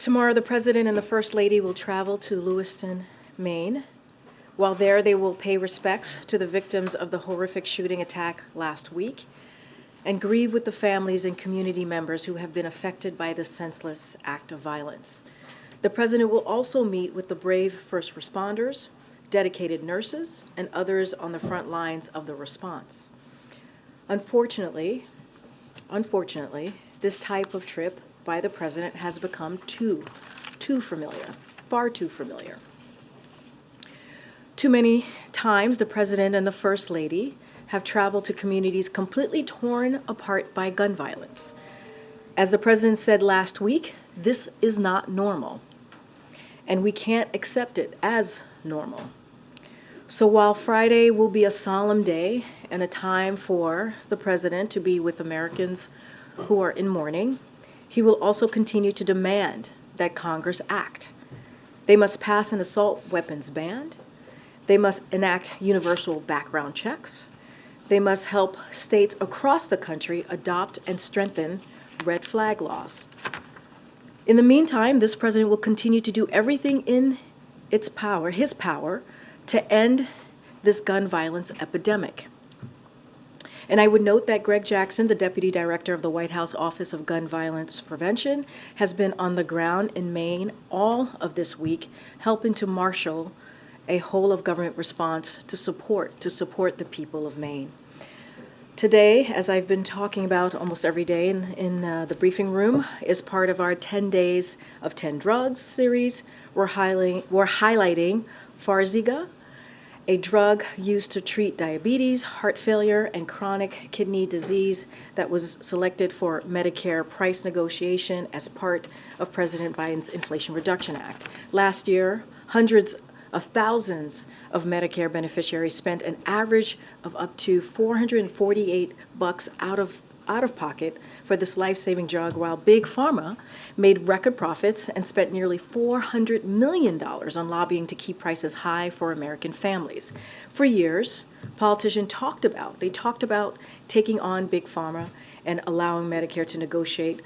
Tomorrow, the President and the First Lady will travel to Lewiston, Maine. While there, they will pay respects to the victims of the horrific shooting attack last week and grieve with the families and community members who have been affected by this senseless act of violence. The President will also meet with the brave first responders, dedicated nurses, and others on the front lines of the response. Unfortunately, this type of trip by the President has become too familiar, far too familiar. Too many times, the President and the First Lady have traveled to communities completely torn apart by gun violence. As the President said last week, this is not normal, and we can't accept it as normal. So while Friday will be a solemn day and a time for the President to be with Americans who are in mourning, he will also continue to demand that Congress act. They must pass an assault weapons ban. They must enact universal background checks. They must help states across the country adopt and strengthen red flag laws. In the meantime, this President will continue to do everything in his power, to end this gun violence epidemic. And I would note that Greg Jackson, the Deputy Director of the White House Office of Gun Violence Prevention, has been on the ground in Maine all of this week, helping to marshal a whole-of-government response to support the people of Maine. Today, as I've been talking about almost every day in the briefing room, is part of our 10 Days of 10 Drugs series. We're highlighting Farxiga, a drug used to treat diabetes, heart failure, and chronic kidney disease that was selected for Medicare price negotiation as part of President Biden's Inflation Reduction Act. Last year, hundreds of thousands of Medicare beneficiaries spent an average of up to $448 out of pocket for this life-saving drug, while Big Pharma made record profits and spent nearly $400 million on lobbying to keep prices high for American families. For years, politicians talked about taking on Big Pharma and allowing Medicare to negotiate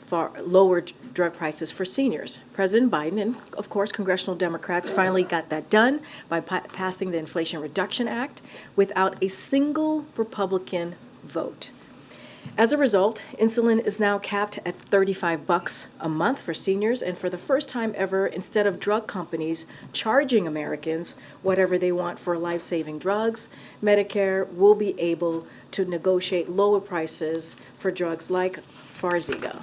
for lower drug prices for seniors. President Biden and, of course, congressional Democrats finally got that done by passing the Inflation Reduction Act without a single Republican vote. As a result, insulin is now capped at $35 a month for seniors, and for the first time ever, instead of drug companies charging Americans whatever they want for life-saving drugs, Medicare will be able to negotiate lower prices for drugs like Farxiga.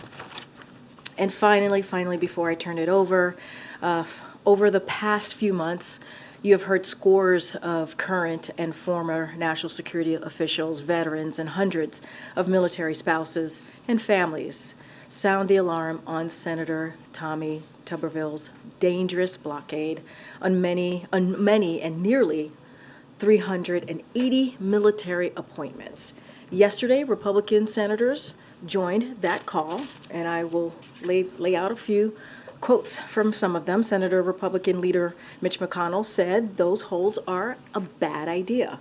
And finally, before I turn it over the past few months, you have heard scores of current and former national security officials, veterans, and hundreds of military spouses and families sound the alarm on Senator Tommy Tuberville's dangerous blockade on many and nearly 380 military appointments. Yesterday, Republican senators joined that call, and I will lay out a few quotes from some of them. Senator Republican leader Mitch McConnell said those holds are a bad idea.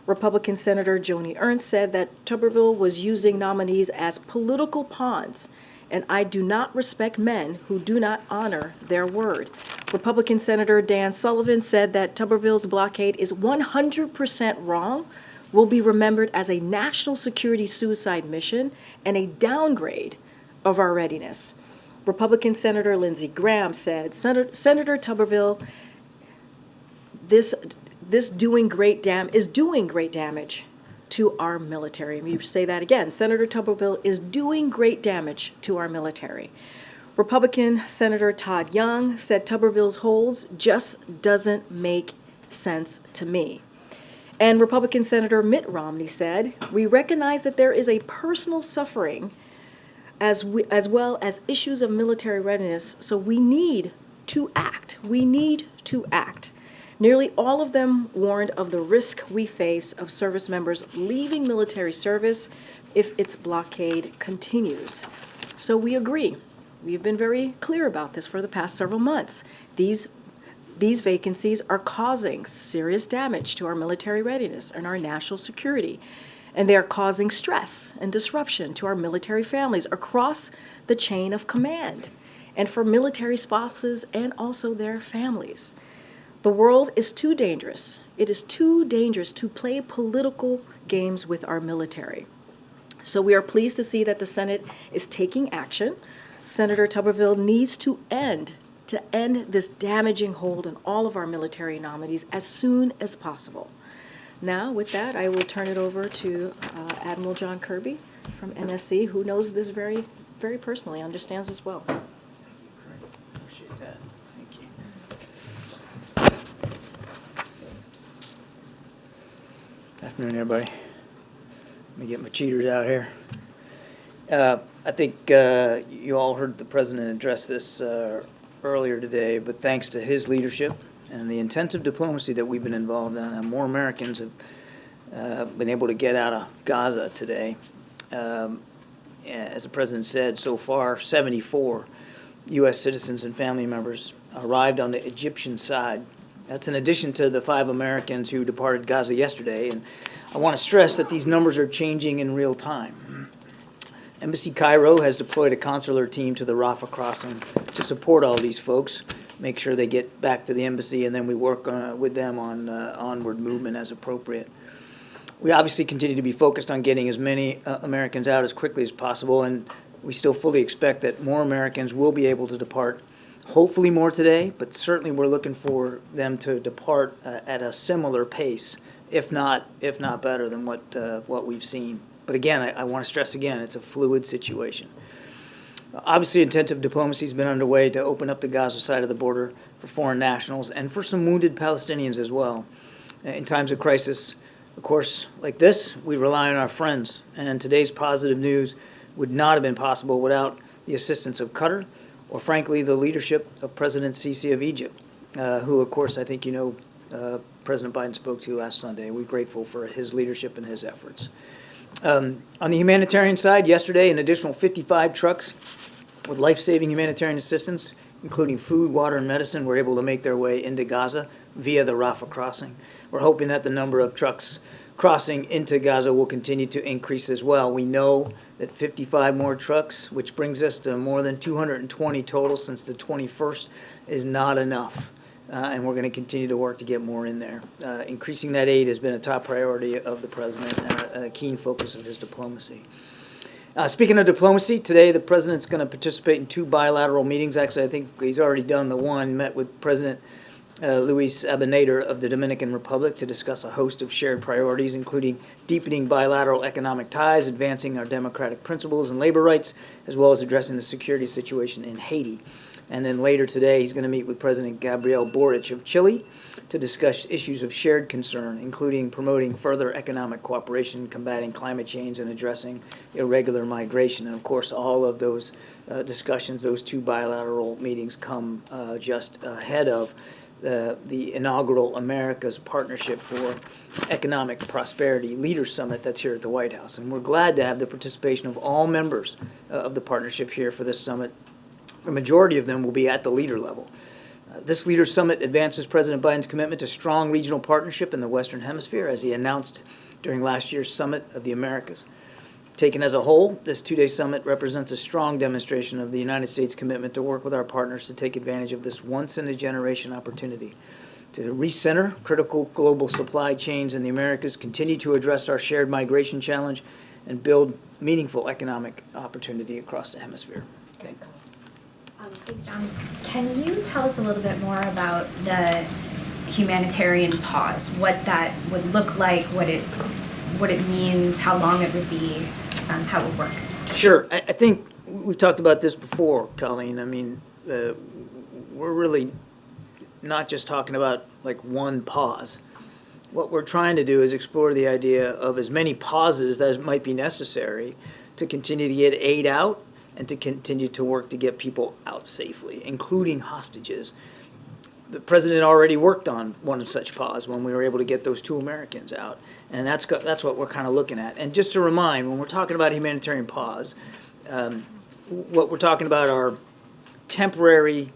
Republican Senator Joni Ernst said that Tuberville was using nominees as political pawns, and I do not respect men who do not honor their word. Republican Senator Dan Sullivan said that Tuberville's blockade is 100% wrong, will be remembered as a national security suicide mission, and a downgrade of our readiness. Republican Senator Lindsey Graham said, Senator Tuberville is doing great damage to our military. Let me say that again. Senator Tuberville is doing great damage to our military. Republican Senator Todd Young said Tuberville's holds just doesn't make sense to me. And Republican Senator Mitt Romney said, we recognize that there is a personal suffering as well as issues of military readiness, so we need to act. Nearly all of them warned of the risk we face of service members leaving military service if its blockade continues. So we agree. We've been very clear about this for the past several months. These vacancies are causing serious damage to our military readiness and our national security. And they are causing stress and disruption to our military families across the chain of command. and for military spouses and also their families. The world is too dangerous. It is too dangerous to play political games with our military. So we are pleased to see that the Senate is taking action. Senator Tuberville needs to end this damaging hold on all of our military nominees as soon as possible. Now, with that, I will turn it over to Admiral John Kirby from NSC, who knows this very, very personally, understands this well. Appreciate that. Thank you. Afternoon, everybody. Let me get my cheaters out here. I think you all heard the President address this earlier today, but thanks to his leadership and the intensive diplomacy that we've been involved in, more Americans have been able to get out of Gaza today. As the President said, so far, 74 U.S. citizens and family members arrived on the Egyptian side. That's in addition to the 5 Americans who departed Gaza yesterday. And I want to stress that these numbers are changing in real time. Embassy Cairo has deployed a consular team to the Rafah crossing to support all these folks, make sure they get back to the embassy, and then we work with them on onward movement as appropriate. We obviously continue to be focused on getting as many Americans out as quickly as possible, and we still fully expect that more Americans will be able to depart, hopefully more today, but certainly we're looking for them to depart at a similar pace, if not better than what we've seen. But again, I want to stress again, it's a fluid situation. Obviously, intensive diplomacy has been underway to open up the Gaza side of the border for foreign nationals and for some wounded Palestinians as well. In times of crisis, of course, like this, we rely on our friends, and today's positive news would not have been possible without the assistance of Qatar or, frankly, the leadership of President Sisi of Egypt, who, of course, I think you know President Biden spoke to last Sunday. We're grateful for his leadership and his efforts. On the humanitarian side, yesterday, an additional 55 trucks with life-saving humanitarian assistance, including food, water, and medicine, were able to make their way into Gaza via the Rafah crossing. We're hoping that the number of trucks crossing into Gaza will continue to increase as well. We know that 55 more trucks, which brings us to more than 220 total since the 21st, is not enough. And we're going to continue to work to get more in there. Increasing that aid has been a top priority of the President and a keen focus of his diplomacy. Speaking of diplomacy, today the President's going to participate in 2 bilateral meetings. Actually, I think he's already done the one, met with President Luis Abinader of the Dominican Republic to discuss a host of shared priorities, including deepening bilateral economic ties, advancing our democratic principles and labor rights, as well as addressing the security situation in Haiti. And then later today, he's going to meet with President Gabriel Boric of Chile to discuss issues of shared concern, including promoting further economic cooperation, combating climate change, and addressing irregular migration. And of course, all of those discussions, those 2 bilateral meetings come just ahead of the inaugural America's Partnership for Economic Prosperity Leaders Summit that's here at the White House. And we're glad to have the participation of all members of the partnership here for this summit. The majority of them will be at the leader level. This Leaders Summit advances President Biden's commitment to strong regional partnership in the Western Hemisphere, as he announced during last year's Summit of the Americas. Taken as a whole, this 2-day summit represents a strong demonstration of the United States' commitment to work with our partners to take advantage of this once-in-a-generation opportunity to recenter critical global supply chains in the Americas, continue to address our shared migration challenge, and build meaningful economic opportunity across the hemisphere. Thank you. Thanks, John. Can you tell us a little bit more about the humanitarian pause, what that would look like, what it means, how long it would be, how it would work? Sure. I think we've talked about this before, Colleen. I mean, we're really not just talking about like one pause. What we're trying to do is explore the idea of as many pauses as might be necessary to continue to get aid out and to continue to work to get people out safely, including hostages. The President already worked on one such pause when we were able to get those 2 Americans out. And that's what we're kind of looking at. And just to remind, when we're talking about humanitarian pause, what we're talking about are temporary,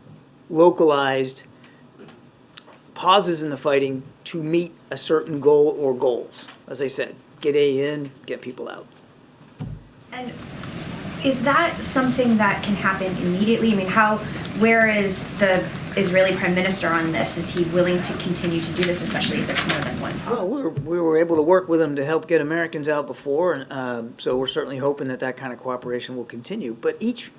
localized pauses in the fighting to meet a certain goal or goals. As I said, get aid in, get people out. And Is that something that can happen immediately? I mean, where is the Israeli Prime Minister on this? Is he willing to continue to do this, especially if it's more than one pause? Well, we were able to work with them to help get Americans out before, and so we're certainly hoping that that kind of cooperation will continue. But each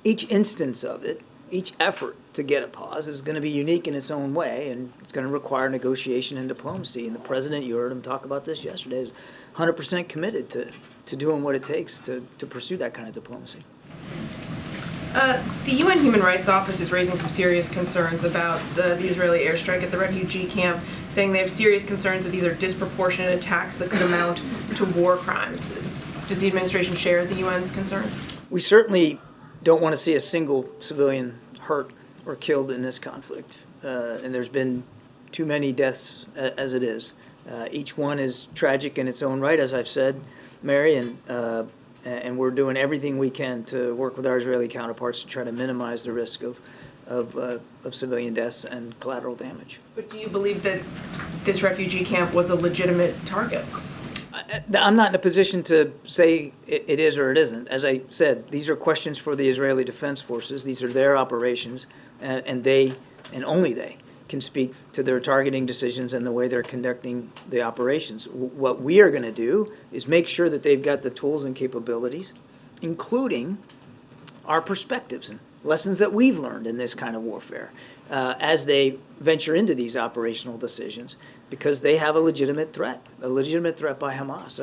instance of it, each effort to get a pause is going to be unique in its own way, and it's going to require negotiation and diplomacy. And the president, you heard him talk about this yesterday, is 100% committed to doing what it takes to pursue that kind of diplomacy. The UN Human Rights Office is raising some serious concerns about the Israeli airstrike at the refugee camp, saying they have serious concerns that these are disproportionate attacks that could amount to war crimes. Does the administration share the UN's concerns? We certainly don't want to see a single civilian hurt or killed in this conflict, and there's been too many deaths as it is. Each one is tragic in its own right, as I've said, Mary, and we're doing everything we can to work with our Israeli counterparts to try to minimize the risk of civilian deaths and collateral damage. But do you believe that this refugee camp was a legitimate target? I'm not in a position to say it is or it isn't. As I said, these are questions for the Israeli Defense Forces. These are their operations, and they, and only they, can speak to their targeting decisions and the way they're conducting the operations. What we are going to do is make sure that they've got the tools and capabilities, including our perspectives and lessons that we've learned in this kind of warfare as they venture into these operational decisions, because they have a legitimate threat by Hamas,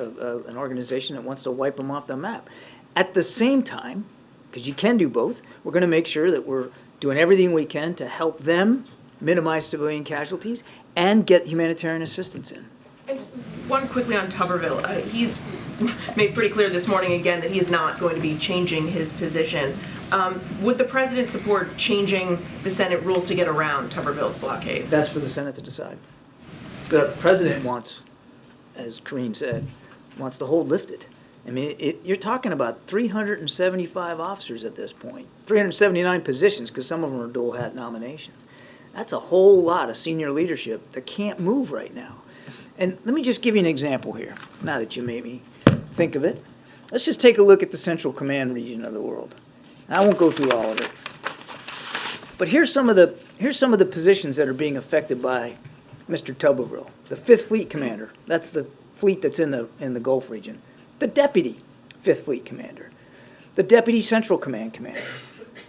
an organization that wants to wipe them off the map. At the same time, because you can do both, we're going to make sure that we're doing everything we can to help them minimize civilian casualties and get humanitarian assistance in. And one quickly on Tuberville. He's made pretty clear this morning again that he is not going to be changing his position. Would the president support changing the Senate rules to get around Tuberville's blockade? That's for the Senate to decide. The president wants, as Kareem said, wants the hold lifted. I mean, you're talking about 375 officers at this point, 379 positions, because some of them are dual hat nominations. That's a whole lot of senior leadership that can't move right now. And let me just give you an example here, now that you made me think of it. Let's just take a look at the Central Command region of the world. I won't go through all of it. But here's some of the positions that are being affected by Mr. Tuberville. The 5th Fleet Commander, that's the fleet that's in the Gulf region. The Deputy 5th Fleet Commander. The Deputy Central Command Commander.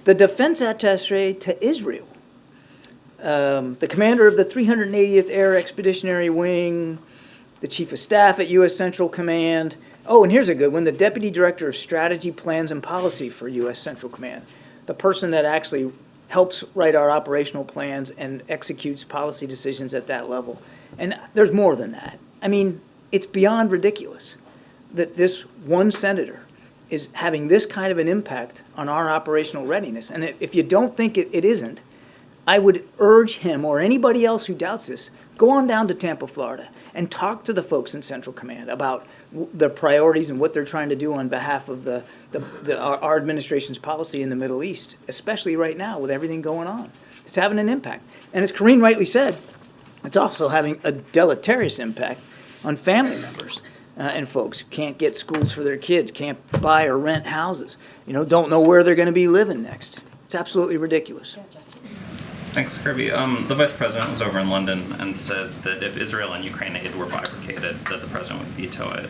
The Defense Attaché to Israel. The commander of the 380th Air Expeditionary Wing, the Chief of Staff at U.S. Central Command. Oh, and here's a good one, the Deputy Director of Strategy, Plans, and Policy for U.S. Central Command, the person that actually helps write our operational plans and executes policy decisions at that level. And there's more than that. I mean, it's beyond ridiculous that this one senator is having this kind of an impact on our operational readiness. And if you don't think it isn't, I would urge him or anybody else who doubts this, go on down to Tampa, Florida, and talk to the folks in Central Command about the priorities and what they're trying to do on behalf of our administration's policy in the Middle East, especially right now with everything going on. It's having an impact. And as Karine rightly said, it's also having a deleterious impact on family members and folks who can't get schools for their kids, can't buy or rent houses, don't know where they're going to be living next. It's absolutely ridiculous. Thanks, Kirby. The Vice President was over in London and said that if Israel and Ukraine aid were bifurcated, that the President would veto it.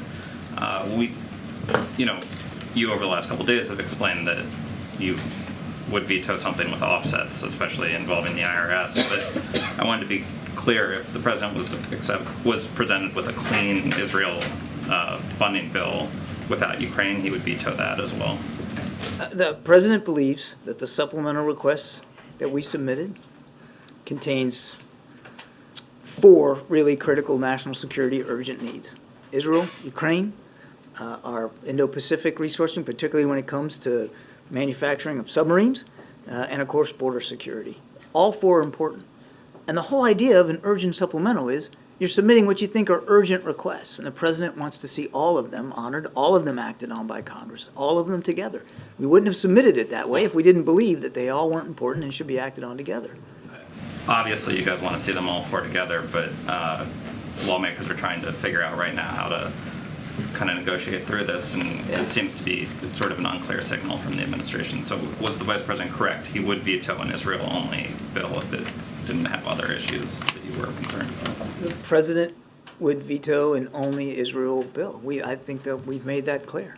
You over the last couple of days have explained that you would veto something with offsets, especially involving the IRS. But I wanted to be clear, if the President was presented with a clean Israel funding bill without Ukraine, he would veto that as well. The President believes that the supplemental requests that we submitted contains 4 really critical national security urgent needs. Israel, Ukraine, our Indo-Pacific resourcing, particularly when it comes to manufacturing of submarines, and of course border security. All 4 are important. And the whole idea of an urgent supplemental is you're submitting what you think are urgent requests, and the President wants to see all of them honored, all of them acted on by Congress, all of them together. We wouldn't have submitted it that way if we didn't believe that they all weren't important and should be acted on together. Obviously, you guys want to see them all 4 together, but lawmakers are trying to figure out right now how to kind of negotiate through this, and it seems to be it's sort of an unclear signal from the administration. So was the Vice President correct? He would veto an Israel-only bill if it didn't have other issues that you were concerned about? The president would veto an only Israel bill. I think that we've made that clear.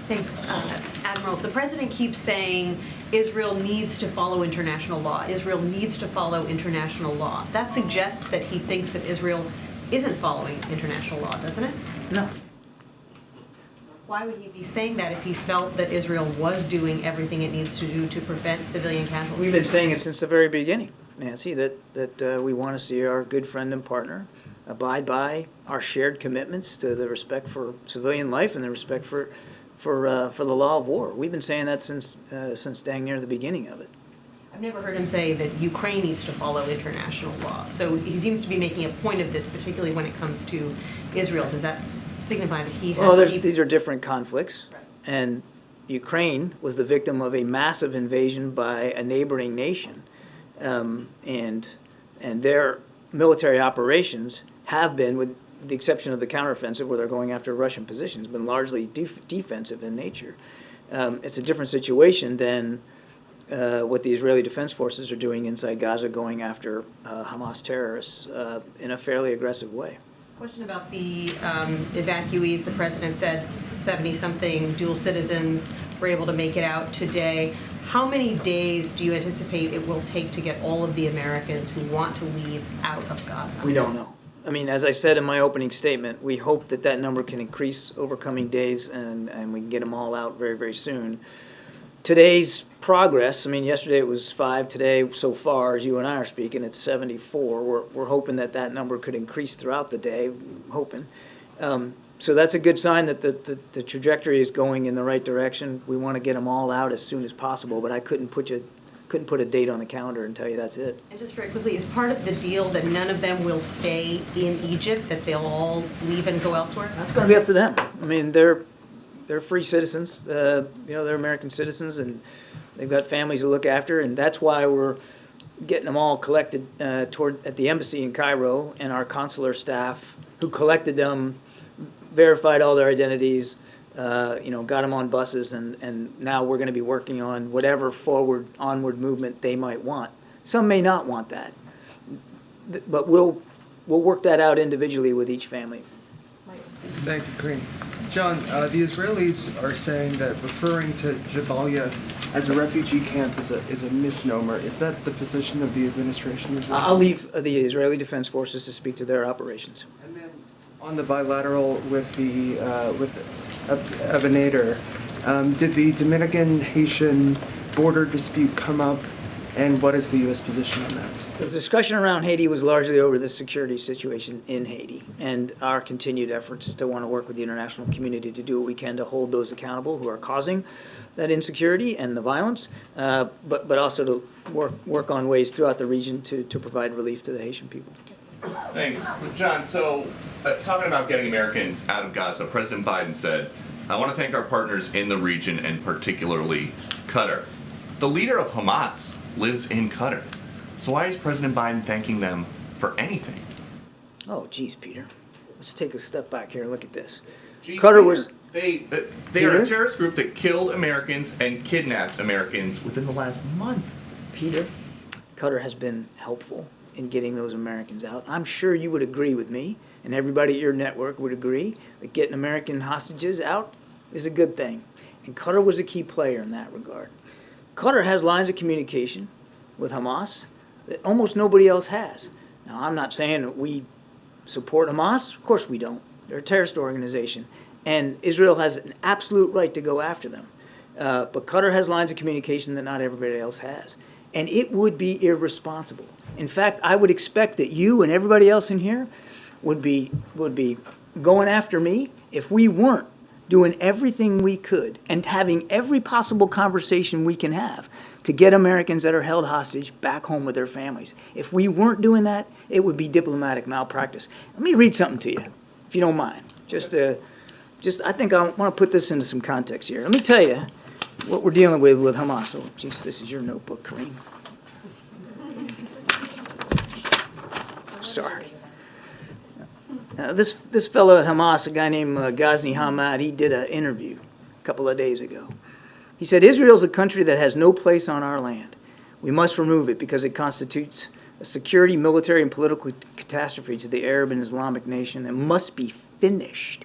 Thanks, Admiral. The president keeps saying Israel needs to follow international law. Israel needs to follow international law. That suggests that he thinks that Israel isn't following international law, doesn't it? No. Why would he be saying that if he felt that Israel was doing everything it needs to do to prevent civilian casualties? We've been saying it since the very beginning, Nancy, that we want to see our good friend and partner abide by our shared commitments to the respect for civilian life and the respect for the law of war. We've been saying that since dang near the beginning of it. I've never heard him say that Ukraine needs to follow international law. So he seems to be making a point of this, particularly when it comes to Israel. Does that signify that he has... Well, these are different conflicts. Right. And Ukraine was the victim of a massive invasion by a neighboring nation. And their military operations have been, with the exception of the counteroffensive where they're going after Russian positions, been largely defensive in nature. It's a different situation than what the Israeli Defense Forces are doing inside Gaza, going after Hamas terrorists in a fairly aggressive way. Question about the evacuees. The president said 70-something dual citizens were able to make it out today. How many days do you anticipate it will take to get all of the Americans who want to leave out of Gaza? We don't know. I mean, as I said in my opening statement, we hope that that number can increase over coming days and we can get them all out very, very soon. Today's progress, I mean, yesterday it was 5, today so far, as you and I are speaking, it's 74. We're hoping that that number could increase throughout the day, hoping. So that's a good sign that the trajectory is going in the right direction. We want to get them all out as soon as possible, but I couldn't put a date on the calendar and tell you that's it. And just very quickly, is part of the deal that none of them will stay in Egypt, that they'll all leave and go elsewhere? That's going to be up to them. I mean, they're free citizens. They're American citizens, and they've got families to look after, and that's why we're getting them all collected at the embassy in Cairo, and our consular staff who collected them, verified all their identities, got them on buses, and now we're going to be working on whatever onward movement they might want. Some may not want that, but we'll work that out individually with each family. Thank you, Kareem. John, the Israelis are saying that referring to Jabalia as a refugee camp is a misnomer. Is that the position of the administration as well? I'll leave the Israeli Defense Forces to speak to their operations. And then on the bilateral with the Abinader, did the Dominican-Haitian border dispute come up, and what is the U.S. position on that? The discussion around Haiti was largely over the security situation in Haiti and our continued efforts to want to work with the international community to do what we can to hold those accountable who are causing that insecurity and the violence, but also to work on ways throughout the region to provide relief to the Haitian people. Thanks. John, so talking about getting Americans out of Gaza, President Biden said, "I want to thank our partners in the region and particularly Qatar." The leader of Hamas lives in Qatar. So why is President Biden thanking them for anything? Oh, geez, Peter. Let's take a step back here and look at this. Geez, Qatar Peter, was... They are a terrorist group that killed Americans and kidnapped Americans within the last month. Peter, Qatar has been helpful in getting those Americans out. I'm sure you would agree with me, and everybody at your network would agree, that getting American hostages out is a good thing. And Qatar was a key player in that regard. Qatar has lines of communication with Hamas that almost nobody else has. Now, I'm not saying that we support Hamas. Of course we don't. They're a terrorist organization. And Israel has an absolute right to go after them. But Qatar has lines of communication that not everybody else has. And it would be irresponsible. In fact, I would expect that you and everybody else in here would be going after me if we weren't doing everything we could and having every possible conversation we can have to get Americans that are held hostage back home with their families. If we weren't doing that, it would be diplomatic malpractice. Let me read something to you, if you don't mind. I think I want to put this into some context here. Let me tell you what we're dealing with Hamas. Oh, geez, this is your notebook, Kareem. Sorry. This fellow at Hamas, a guy named Ghazni Hamad, he did an interview a couple of days ago. He said, Israel's a country that has no place on our land. We must remove it because it constitutes a security, military, and political catastrophe to the Arab and Islamic nation and must be finished.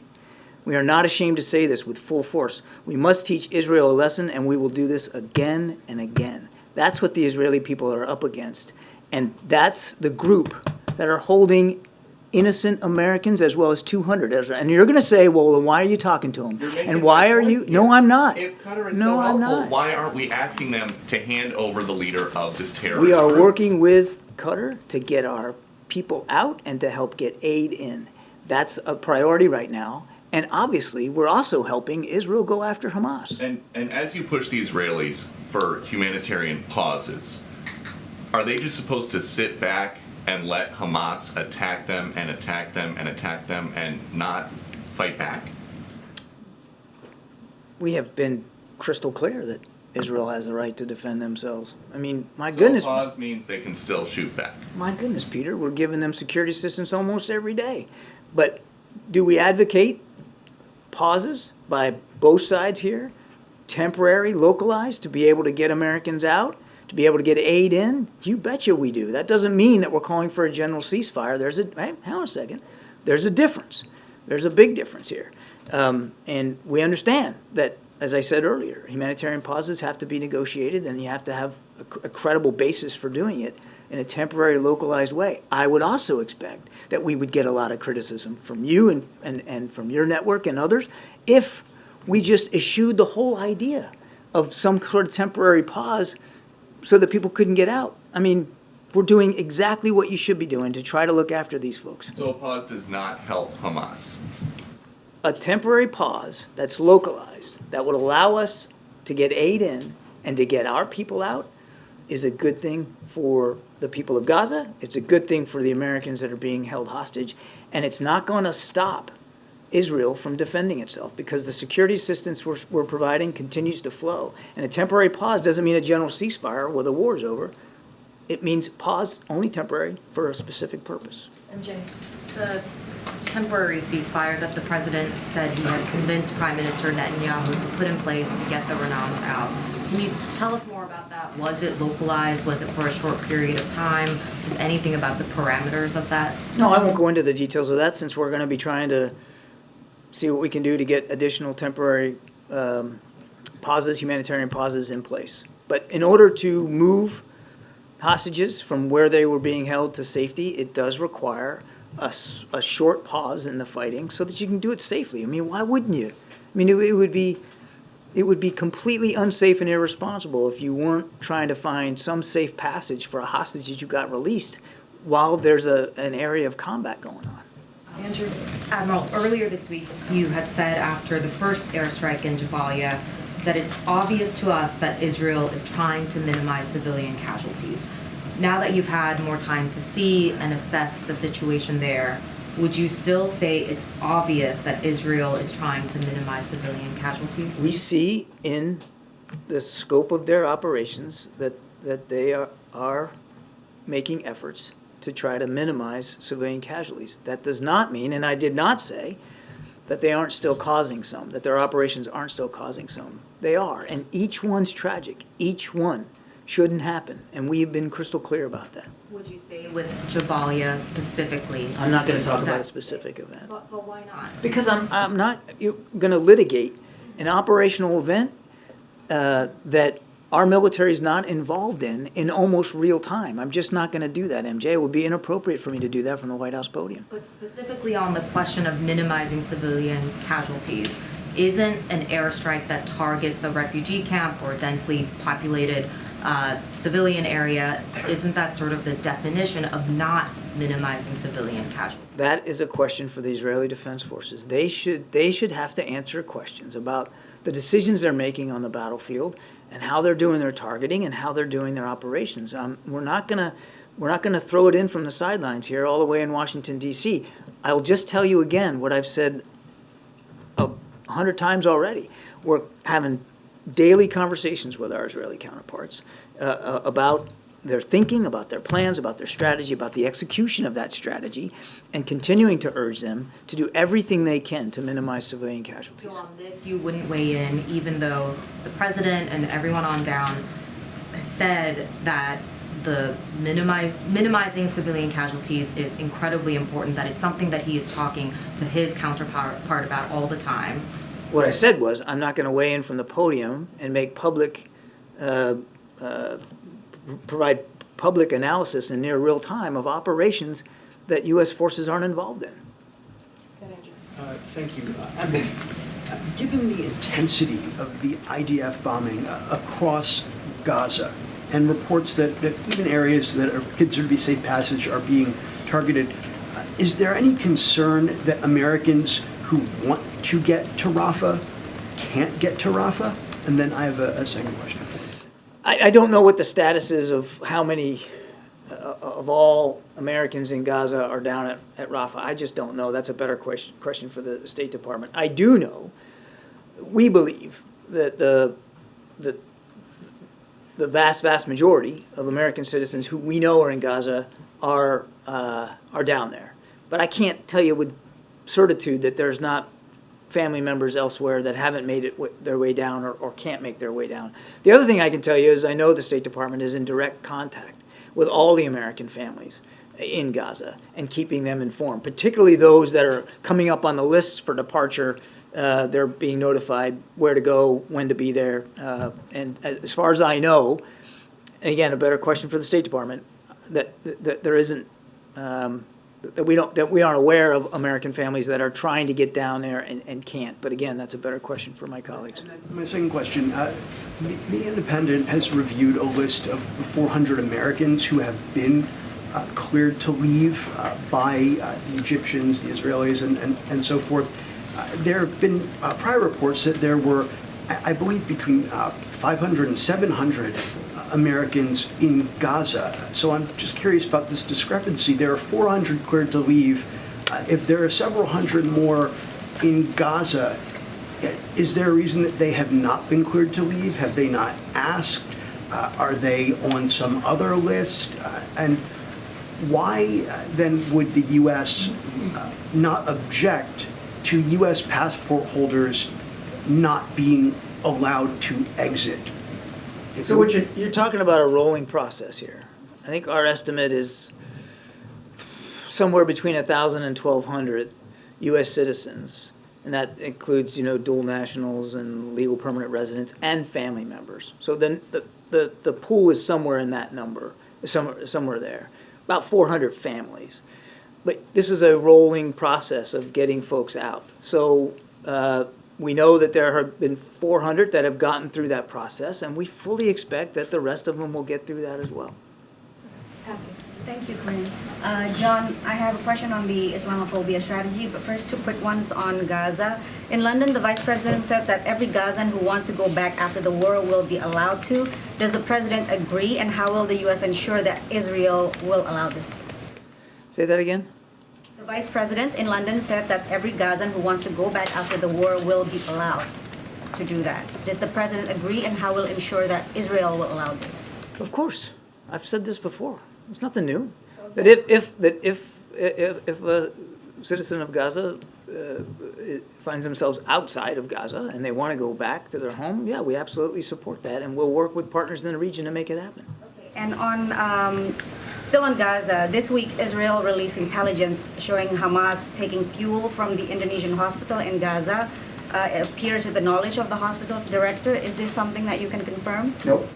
We are not ashamed to say this with full force. We must teach Israel a lesson, and we will do this again and again. That's what the Israeli people are up against. And that's the group that are holding innocent Americans as well as 200. And you're going to say, well, then why are you talking to them? And why are you? No, I'm not. If Qatar is No, so I'm helpful, not. why aren't we asking them to hand over the leader of this terrorist We are group? working with Qatar to get our people out and to help get aid in. That's a priority right now. And obviously, we're also helping Israel go after Hamas. And as you push the Israelis for humanitarian pauses, are they just supposed to sit back and let Hamas attack them and attack them and attack them and not fight back? We have been crystal clear that Israel has the right to defend themselves. I mean, my goodness. So pause means they can still shoot back. My goodness, Peter, we're giving them security assistance almost every day. But do we advocate pauses by both sides here, temporary, localized, to be able to get Americans out, to be able to get aid in? You betcha we do. That doesn't mean that we're calling for a general ceasefire. Hang on a second. There's a difference. There's a big difference here. And we understand that, as I said earlier, humanitarian pauses have to be negotiated, and you have to have a credible basis for doing it in a temporary, localized way. I would also expect that we would get a lot of criticism from you and from your network and others if we just eschewed the whole idea of some sort of temporary pause so that people couldn't get out. I mean, we're doing exactly what you should be doing to try to look after these folks. So a pause does not help Hamas. A temporary pause that's localized, that would allow us to get aid in and to get our people out, is a good thing for the people of Gaza. It's a good thing for the Americans that are being held hostage. And it's not going to stop Israel from defending itself, because the security assistance we're providing continues to flow. And a temporary pause doesn't mean a general ceasefire where the war is over. It means pause, only temporary, for a specific purpose. MJ, the temporary ceasefire that the president said he had convinced Prime Minister Netanyahu to put in place to get the Renans out. Can you tell us more about that? Was it localized? Was it for a short period of time? Just anything about the parameters of that? No, I won't go into the details of that, since we're going to be trying to see what we can do to get additional temporary pauses, humanitarian pauses in place. But in order to move hostages from where they were being held to safety, it does require a short pause in the fighting so that you can do it safely. I mean, why wouldn't you? I mean, it would be completely unsafe and irresponsible if you weren't trying to find some safe passage for a hostage that you got released while there's an area of combat going on. Andrew, Admiral, earlier this week you had said after the first airstrike in Jabalia that it's obvious to us that Israel is trying to minimize civilian casualties. Now that you've had more time to see and assess the situation there, would you still say it's obvious that Israel is trying to minimize civilian casualties? We see in the scope of their operations that they are making efforts to try to minimize civilian casualties. That does not mean, and I did not say, that they aren't still causing some, that their operations aren't still causing some. They are, and each one's tragic. Each one shouldn't happen, and we've been crystal clear about that. Would you say with Jabalia specifically? I'm not going to talk about a specific event. But why not? Because I'm not going to litigate an operational event that our military is not involved in almost real time. I'm just not going to do that, MJ. It would be inappropriate for me to do that from the White House podium. But specifically on the question of minimizing civilian casualties, isn't an airstrike that targets a refugee camp or a densely populated civilian area, isn't that sort of the definition of not minimizing civilian casualties? That is a question for the Israeli Defense Forces. They should have to answer questions about the decisions they're making on the battlefield and how they're doing their targeting and how they're doing their operations. We're not gonna throw it in from the sidelines here all the way in Washington, D.C. I'll just tell you again what I've said 100 times already. We're having daily conversations with our Israeli counterparts about their thinking, about their plans, about their strategy, about the execution of that strategy, and continuing to urge them to do everything they can to minimize civilian casualties. So on this, you wouldn't weigh in, even though the president and everyone on down said that the minimizing civilian casualties is incredibly important, that it's something that he is talking to his counterpart about all the time. What I said was, I'm not going to weigh in from the podium and make public, provide public analysis in near real time of operations that U.S. forces aren't involved in. Thank you. Admiral, given the intensity of the IDF bombing across Gaza and reports that even areas that are considered to be safe passage are being targeted, is there any concern that Americans who want to get to Rafah can't get to Rafah? And then I have a second question. I don't know what the status is of how many of all Americans in Gaza are down at Rafah. I just don't know. That's a better question for the State Department. I do know, we believe that the vast majority of American citizens who we know are in Gaza are down there. But I can't tell you with certitude that there's not family members elsewhere that haven't made it their way down or can't make their way down. The other thing I can tell you is I know the State Department is in direct contact with all the American families in Gaza and keeping them informed, particularly those that are coming up on the lists for departure. They're being notified where to go, when to be there. And as far as I know, and again, a better question for the State Department, that there isn't, that we aren't aware of American families that are trying to get down there and can't. But again, that's a better question for my colleagues. My second question, the Independent has reviewed a list of 400 Americans who have been cleared to leave by the Egyptians, the Israelis, and so forth. There have been prior reports that there were, I believe, between 500 and 700 Americans in Gaza. So I'm just curious about this discrepancy. There are 400 cleared to leave. If there are several hundred more in Gaza, is there a reason that they have not been cleared to leave? Have they not asked? Are they on some other list? And why then would the U.S. Not object to U.S. passport holders not being allowed to exit? So what you're talking about a rolling process here. I think our estimate is somewhere between 1,000 and 1,200 U.S. citizens, and that includes, dual nationals and legal permanent residents and family members. So then the pool is somewhere in that number, somewhere there, about 400 families. But this is a rolling process of getting folks out. So we know that there have been 400 that have gotten through that process, and we fully expect that the rest of them will get through that as well. Patsy. Thank you, Corinne. John, I have a question on the Islamophobia strategy, but first 2 quick ones on Gaza. In London, the Vice President said that every Gazan who wants to go back after the war will be allowed to. Does the President agree, and how will the U.S. ensure that Israel will allow this? Say that again? The Vice President in London said that every Gazan who wants to go back after the war will be allowed to do that. Does the President agree, and how will ensure that Israel will allow this? Of course. I've said this before. It's nothing new. That if a citizen of Gaza finds themselves outside of Gaza and they want to go back to their home, yeah, we absolutely support that, and we'll work with partners in the region to make it happen. Okay. And on still on Gaza, this week Israel released intelligence showing Hamas taking fuel from the Indonesian hospital in Gaza. It appears with the knowledge of the hospital's director. Is this something that you can confirm? Nope.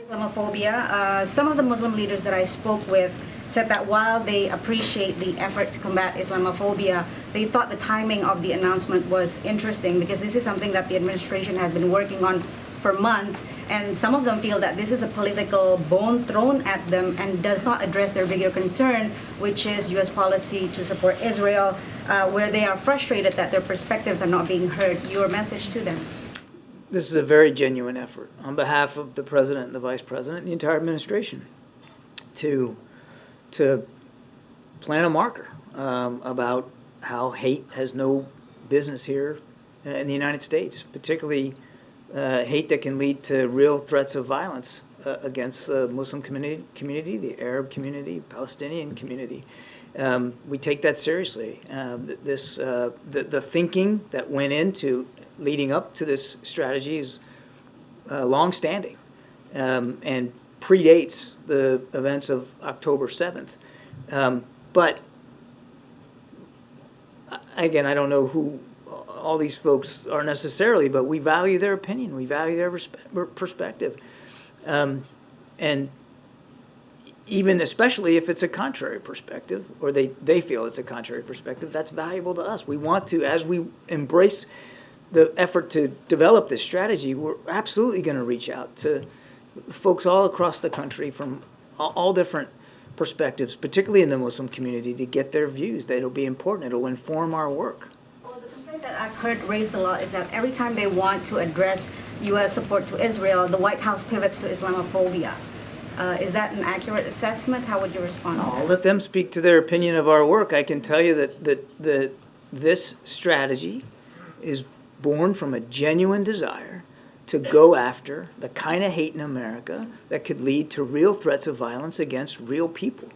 Islamophobia, some of the Muslim leaders that I spoke with said that while they appreciate the effort to combat Islamophobia, they thought the timing of the announcement was interesting because this is something that the administration has been working on for months, and some of them feel that this is a political bone thrown at them and does not address their bigger concern, which is U.S. policy to support Israel, where they are frustrated that their perspectives are not being heard. Your message to them? This is a very genuine effort on behalf of the President and the Vice President and the entire administration to plant a marker about how hate has no business here in the United States, particularly hate that can lead to real threats of violence against the Muslim community, the Arab community, Palestinian community. We take that seriously. The thinking that went into leading up to this strategy is long-standing and predates the events of October 7th. But again, I don't know who all these folks are necessarily, but we value their opinion. We value their perspective. And even especially if it's a contrary perspective, or they feel it's a contrary perspective, that's valuable to us. We want to, as we embrace the effort to develop this strategy, we're absolutely going to reach out to folks all across the country from all different perspectives, particularly in the Muslim community, to get their views. That'll be important. It'll inform our work. Well, the complaint that I've heard raised a lot is that every time they want to address U.S. support to Israel, the White House pivots to Islamophobia. Is that an accurate assessment? How would you respond to that? I'll let them speak to their opinion of our work. I can tell you that this strategy is born from a genuine desire to go after the kind of hate in America that could lead to real threats of violence against real people,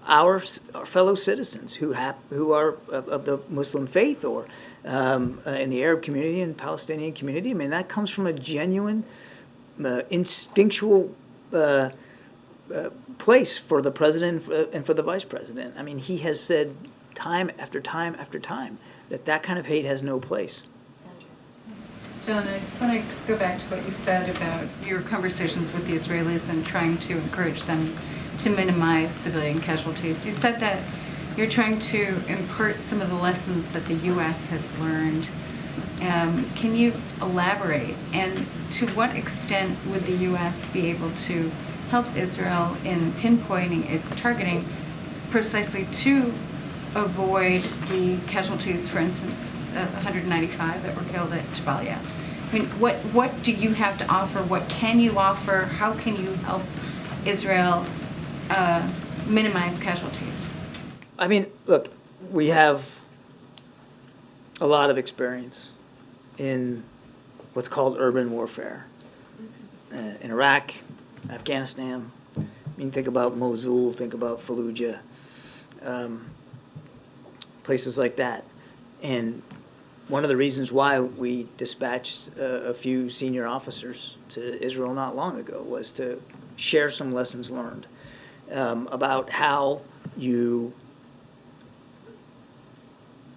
our fellow citizens who are of the Muslim faith or in the Arab community and Palestinian community. I mean, that comes from a genuine, instinctual place for the president and for the vice president. I mean, he has said time after time after time that kind of hate has no place. John, I just want to go back to what you said about your conversations with the Israelis and trying to encourage them to minimize civilian casualties. You said that you're trying to impart some of the lessons that the U.S. has learned. Can you elaborate? And to what extent would the U.S. be able to help Israel in pinpointing its targeting precisely to avoid the casualties, for instance, 195 that were killed at Jabalia? I mean, what do you have to offer? What can you offer? How can you help Israel minimize casualties? I mean, look, we have a lot of experience in what's called urban warfare. In Iraq, Afghanistan, I mean, think about Mosul, think about Fallujah, places like that. And one of the reasons why we dispatched a few senior officers to Israel not long ago was to share some lessons learned about how you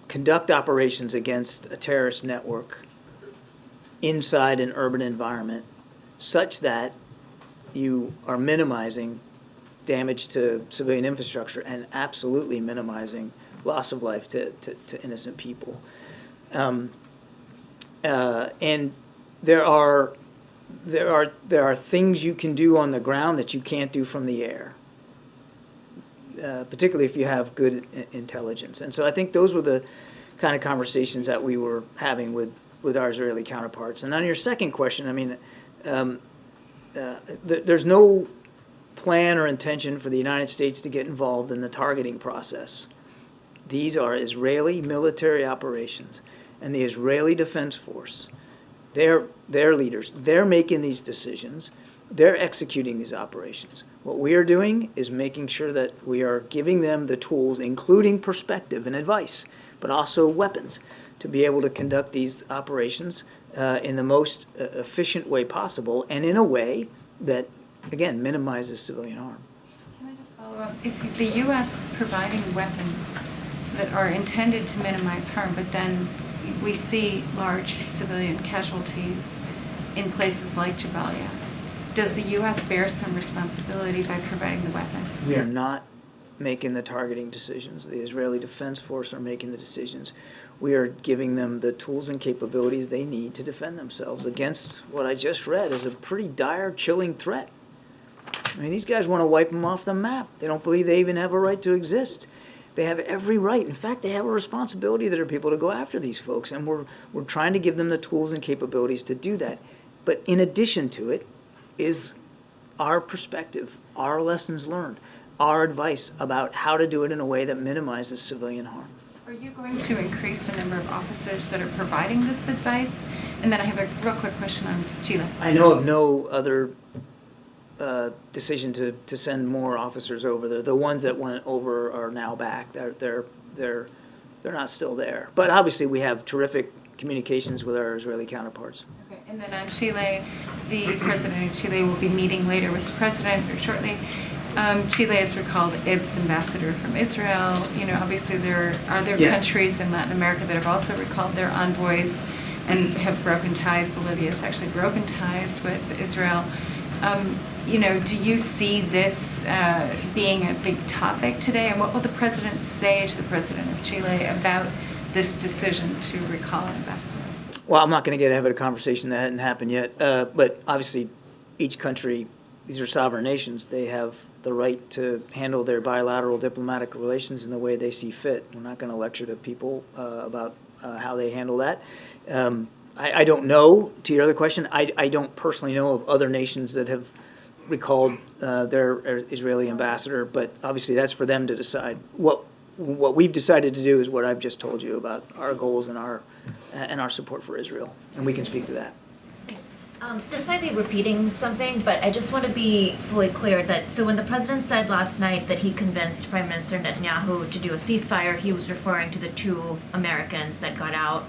conduct operations against a terrorist network inside an urban environment such that you are minimizing damage to civilian infrastructure and absolutely minimizing loss of life to innocent people. And there are things you can do on the ground that you can't do from the air, particularly if you have good intelligence. And so I think those were the kind of conversations that we were having with our Israeli counterparts. And on your second question, I mean, there's no plan or intention for the United States to get involved in the targeting process. These are Israeli military operations, and the Israeli Defense Force, they're leaders. They're making these decisions. They're executing these operations. What we are doing is making sure that we are giving them the tools, including perspective and advice, but also weapons, to be able to conduct these operations in the most efficient way possible and in a way that, again, minimizes civilian harm. Can I just follow up? If the U.S. is providing weapons that are intended to minimize harm, but then we see large civilian casualties in places like Jabalia, does the U.S. bear some responsibility by providing the weapon? We are not making the targeting decisions. The Israeli Defense Force are making the decisions. We are giving them the tools and capabilities they need to defend themselves against what I just read as a pretty dire, chilling threat. I mean, these guys want to wipe them off the map. They don't believe they even have a right to exist. They have every right. In fact, they have a responsibility that are people to go after these folks, and we're trying to give them the tools and capabilities to do that. But in addition to it is our perspective, our lessons learned, our advice about how to do it in a way that minimizes civilian harm. Are you going to increase the number of officers that are providing this advice? And then I have a real quick question on Chile. I know of no other decision to send more officers over there. The ones that went over are now back. They're not still there. But obviously, we have terrific communications with our Israeli counterparts. Okay, and then on Chile, the president of Chile will be meeting later with the president or shortly. Chile has recalled its ambassador from Israel. You know, obviously there are other countries in Latin America that have also recalled their envoys and have broken ties. Bolivia has actually broken ties with Israel. You know, do you see this being a big topic today? And what will the president say to the president of Chile about this decision to recall an ambassador? Well, I'm not going to get ahead of a conversation that hadn't happened yet. But obviously, each country, these are sovereign nations. They have the right to handle their bilateral diplomatic relations in the way they see fit. We're not going to lecture to people about how they handle that. I don't know, to your other question, I don't personally know of other nations that have recalled their Israeli ambassador, but obviously that's for them to decide. What we've decided to do is what I've just told you about our goals and our support for Israel, and we can speak to that. This might be repeating something, but I just want to be fully clear that, so when the president said last night that he convinced Prime Minister Netanyahu to do a ceasefire, he was referring to the 2 Americans that got out.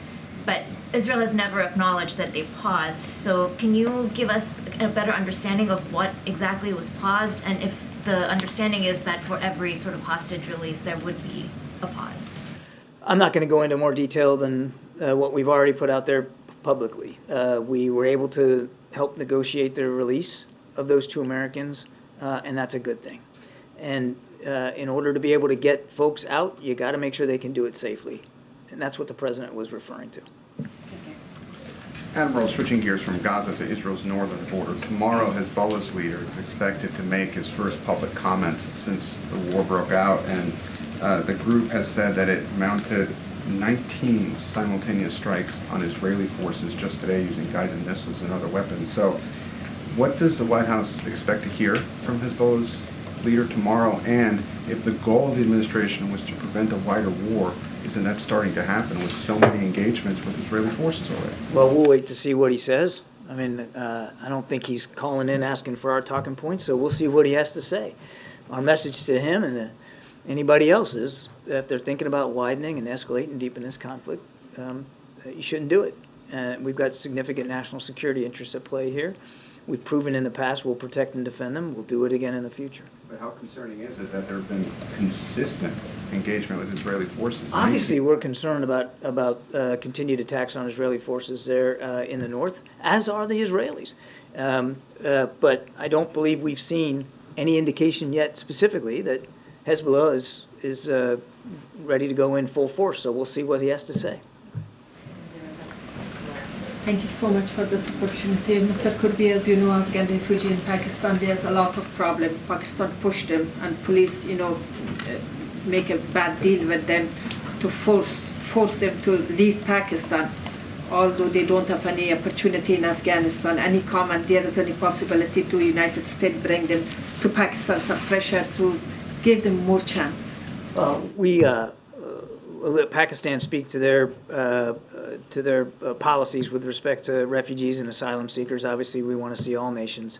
But Israel has never acknowledged that they paused. So can you give us a better understanding of what exactly was paused, and if the understanding is that for every sort of hostage release there would be a pause? I'm not going to go into more detail than what we've already put out there publicly. We were able to help negotiate the release of those 2 Americans, and that's a good thing. And in order to be able to get folks out, you got to make sure they can do it safely. And that's what the president was referring to. Admiral, switching gears from Gaza to Israel's northern border, tomorrow Hezbollah's leader is expected to make his first public comments since the war broke out, and the group has said that it mounted 19 simultaneous strikes on Israeli forces just today using guided missiles and other weapons. So what does the White House expect to hear from Hezbollah's leader tomorrow? And if the goal of the administration was to prevent a wider war, isn't that starting to happen with so many engagements with Israeli forces already? Well, we'll wait to see what he says. I mean, I don't think he's calling in asking for our talking points, so we'll see what he has to say. Our message to him and anybody else is that if they're thinking about widening and escalating and deepen this conflict, you shouldn't do it. We've got significant national security interests at play here. We've proven in the past we'll protect and defend them. We'll do it again in the future. But how concerning is it that there have been consistent engagement with Israeli forces? Obviously, we're concerned about continued attacks on Israeli forces there in the north, as are the Israelis. But I don't believe we've seen any indication yet specifically that Hezbollah is ready to go in full force. So we'll see what he has to say. Thank you so much for this opportunity. Mr. Kirby, as you know, Afghan refugee in Pakistan, there's a lot of problem. Pakistan pushed them, and police, make a bad deal with them to force them to leave Pakistan, although they don't have any opportunity in Afghanistan. Any comment, there is any possibility to United States bring them to Pakistan, some pressure to give them more chance? We let Pakistan speak to their policies with respect to refugees and asylum seekers. Obviously, we want to see all nations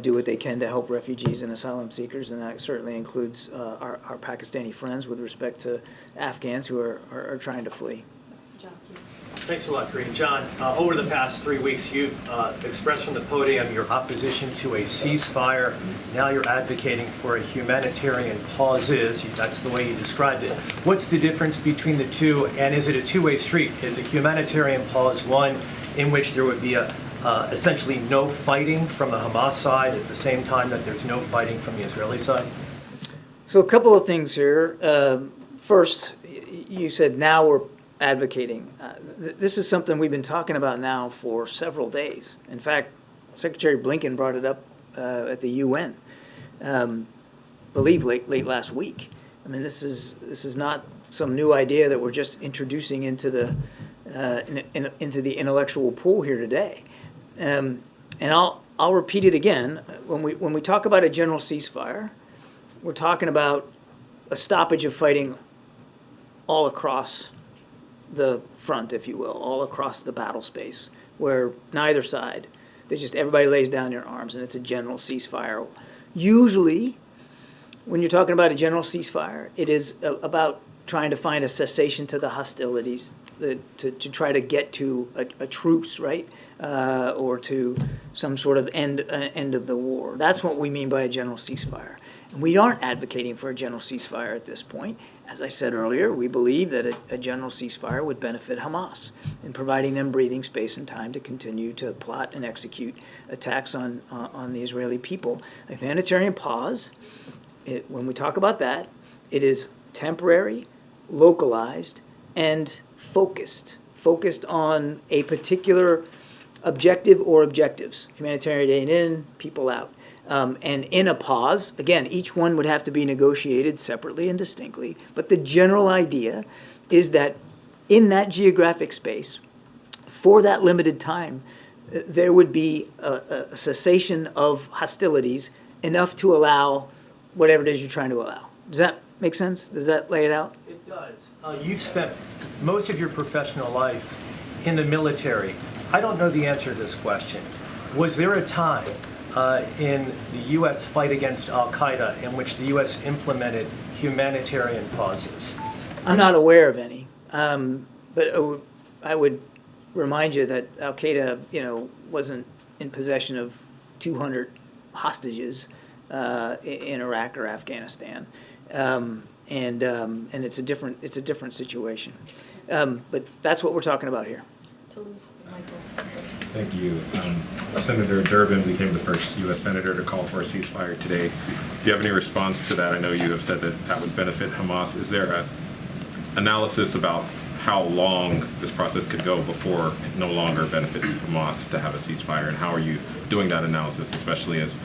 do what they can to help refugees and asylum seekers, and that certainly includes our Pakistani friends with respect to Afghans who are trying to flee. Thanks a lot, Kareem. John, over the past 3 weeks, you've expressed from the podium your opposition to a ceasefire. Now you're advocating for a humanitarian pause. That's the way you described it. What's the difference between the two, and is it a two-way street? Is a humanitarian pause one in which there would be essentially no fighting from the Hamas side at the same time that there's no fighting from the Israeli side? So a couple of things here. First, you said now we're advocating. This is something we've been talking about now for several days. In fact, Secretary Blinken brought it up at the UN, believe late last week. I mean, this is not some new idea that we're just introducing into the intellectual pool here today. And I'll repeat it again. When we talk about a general ceasefire, we're talking about a stoppage of fighting all across the front, if you will, all across the battle space, where neither side everybody lays down their arms and it's a general ceasefire. Usually, when you're talking about a general ceasefire, it is about trying to find a cessation to the hostilities, to try to get to a truce, right? Or to some sort of end of the war. That's what we mean by a general ceasefire. And we aren't advocating for a general ceasefire at this point. As I said earlier, we believe that a general ceasefire would benefit Hamas in providing them breathing space and time to continue to plot and execute attacks on the Israeli people. A humanitarian pause, when we talk about that, it is temporary, localized, and focused on a particular objective or objectives. Humanitarian aid in, people out. And in a pause, again, each one would have to be negotiated separately and distinctly, but the general idea is that in that geographic space, for that limited time, there would be a cessation of hostilities enough to allow whatever it is you're trying to allow. Does that make sense? Does that lay it out? It does. You've spent most of your professional life in the military. I don't know the answer to this question. Was there a time in the U.S. fight against al-Qaeda in which the U.S. implemented humanitarian pauses? I'm not aware of any, but I would remind you that al-Qaeda, wasn't in possession of 200 hostages in Iraq or Afghanistan, and it's a different situation. But that's what we're talking about here. Thank you. Senator Durbans became the first U.S. Senator to call for a ceasefire today. Do you have any response to that? I know you have said that would benefit Hamas. Is there an analysis about how long this process could go before it no longer benefits Hamas to have a ceasefire? And how are you doing that analysis, especially as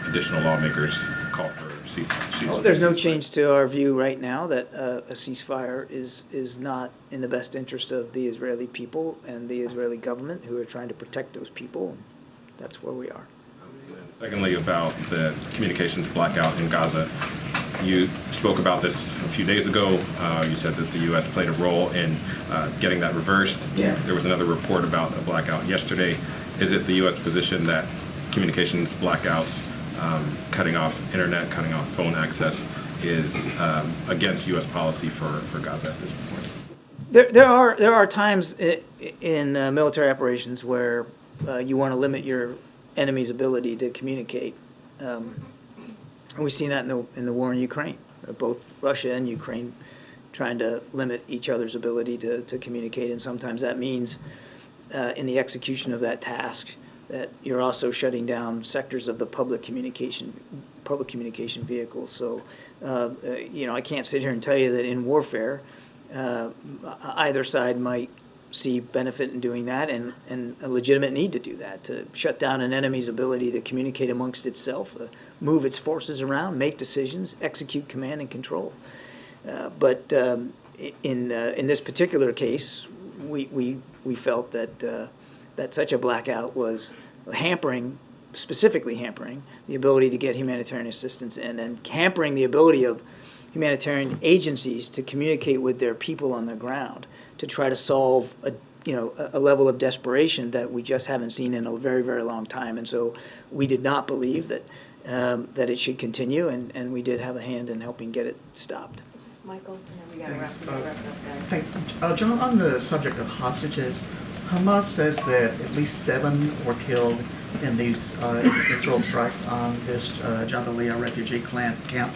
additional lawmakers call for ceasefire? Well, there's no change to our view right now that a ceasefire is not in the best interest of the Israeli people and the Israeli government, who are trying to protect those people. That's where we are. Secondly, about the communications blackout in Gaza. You spoke about this a few days ago. You said that the U.S. played a role in getting that reversed. Yeah. There was another report about a blackout yesterday. Is it the U.S. position that communications blackouts, cutting off internet, cutting off phone access, is against U.S. policy for Gaza at this point? There are times in military operations where you want to limit your enemy's ability to communicate. And we've seen that in the war in Ukraine. Both Russia and Ukraine trying to limit each other's ability to communicate, and sometimes that means in the execution of that task that you're also shutting down sectors of the public communication vehicles. So, I can't sit here and tell you that in warfare, either side might see benefit in doing that and a legitimate need to do that, to shut down an enemy's ability to communicate amongst itself, move its forces around, make decisions, execute command and control. But in this particular case, we felt that such a blackout was specifically hampering the ability to get humanitarian assistance in, and hampering the ability of humanitarian agencies to communicate with their people on the ground to try to solve a level of desperation that we just haven't seen in a very, very long time. And so we did not believe that it should continue, and we did have a hand in helping get it stopped. Michael, and then we got to wrap it up, guys. Thanks. John, on the subject of hostages, Hamas says that at least 7 were killed in these Israel strikes on this Jabalia refugee camp,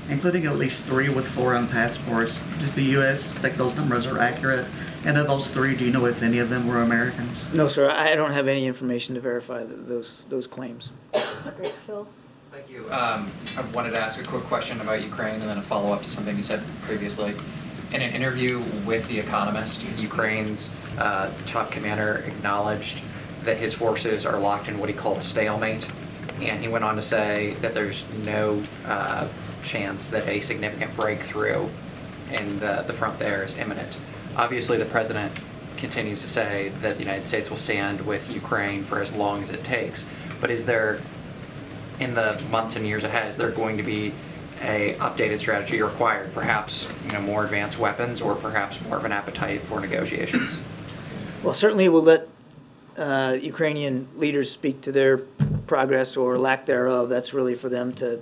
including at least 3 with foreign passports. Does the U.S. think those numbers are accurate? And of those 3, do you know if any of them were Americans? No, sir. I don't have any information to verify those claims. Great, Phil. Thank you. I wanted to ask a quick question about Ukraine and then a follow-up to something you said previously. In an interview with The Economist, Ukraine's top commander acknowledged that his forces are locked in what he called a stalemate, and he went on to say that there's no chance that a significant breakthrough in the front there is imminent. Obviously, the president continues to say that the United States will stand with Ukraine for as long as it takes, but is there, in the months and years ahead, is there going to be a updated strategy required, perhaps more advanced weapons, or perhaps more of an appetite for negotiations? Well, certainly we'll let Ukrainian leaders speak to their progress or lack thereof, that's really for them to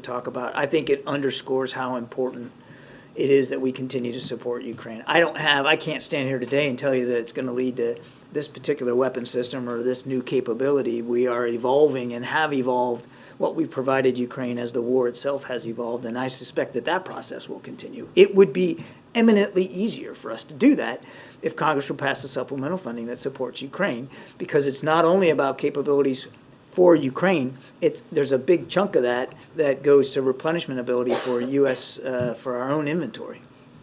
talk about. I think it underscores how important it is that we continue to support Ukraine. I can't stand here today and tell you that it's going to lead to this particular weapon system or this new capability. We are evolving and have evolved what we provided Ukraine as the war itself has evolved, and I suspect that that process will continue. It would be eminently easier for us to do that if Congress would pass the supplemental funding that supports Ukraine, because it's not only about capabilities for Ukraine, there's a big chunk of that that goes to replenishment ability for U.S. For our own inventory.